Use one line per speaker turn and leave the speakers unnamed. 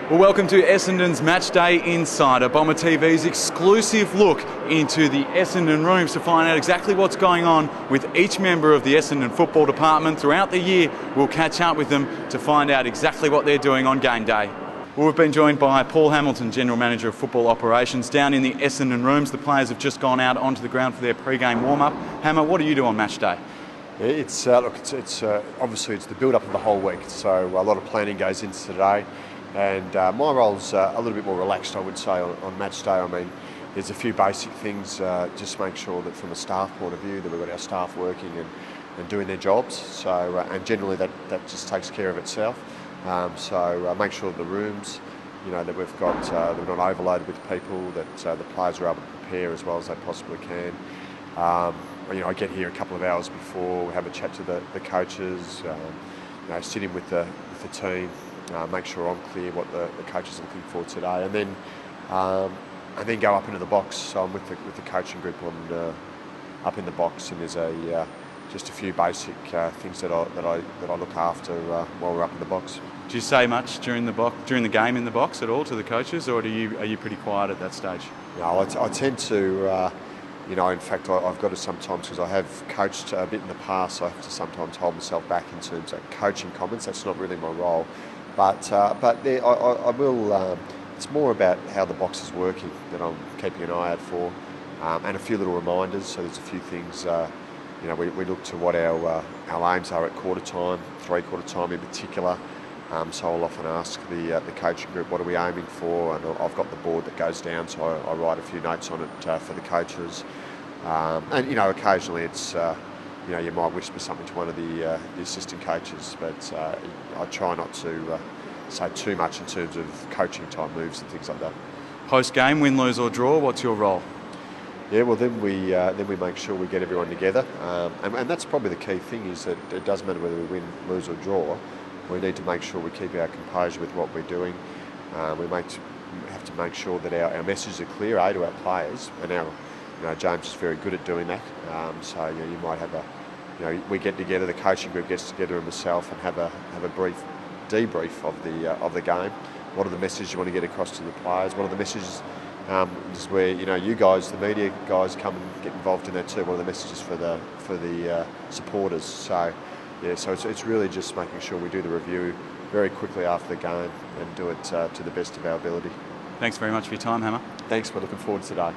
Well, welcome to Essendon's Matchday Insider, BomberTV's exclusive look into the Essendon rooms to find out exactly what's going on with each member of the Essendon football department. Throughout the year, we'll catch up with them to find out exactly what they're doing on game day. Well, we've been joined by Paul Hamilton, General Manager of Football Operations, down in the Essendon rooms. The players have just gone out onto the ground for their pre-game warm-up. Hammer, what do you do on match day?
It's obviously it's the build-up of the whole week, so a lot of planning goes into today. And my role's a little bit more relaxed, I would say, on match day. I mean, there's a few basic things, just make sure that from a staff point of view that we've got our staff working and doing their jobs. So and generally that just takes care of itself. So make sure the rooms, that we've got, that we're not overloaded with people, that the players are able to prepare as well as they possibly can. I get here a couple of hours before, we have a chat to the coaches, sit in with the team. Make sure I'm clear what the coaches are looking for today, and then go up into the box. So I'm with the coaching group up in the box, and there's just a few basic things that I look after while we're up in the box.
Do you say much during the game in the box at all to the coaches, or are you pretty quiet at that stage?
No, I tend to. In fact, I've got to sometimes, because I have coached a bit in the past, so I have to sometimes hold myself back in terms of coaching comments. That's not really my role. But I will. It's more about how the box is working that I'm keeping an eye out for, and a few little reminders. So there's a few things. We look to what our aims are at quarter time, three-quarter time in particular. So I'll often ask the coaching group, what are we aiming for? And I've got the board that goes down, so I write a few notes on it for the coaches. And occasionally it's. You might whisper something to one of the assistant coaches, but I try not to say too much in terms of coaching type moves and things like that.
Post-game, win, lose or draw, what's your role?
Yeah, well then we make sure we get everyone together, and that's probably the key thing, is that it doesn't matter whether we win, lose or draw. We need to make sure we keep our composure with what we're doing. We have to make sure that our messages are clear, to our players, and James is very good at doing that. So you might have we get together, the coaching group gets together, and myself, and have a brief debrief of the game. What are the messages you want to get across to the players? What are the messages? This is where you guys, the media guys, come and get involved in that too. What are the messages for the supporters? So so it's really just making sure we do the review very quickly after the game and do it to the best of our ability.
Thanks very much for your time, Hammer.
Thanks. We're looking forward to today.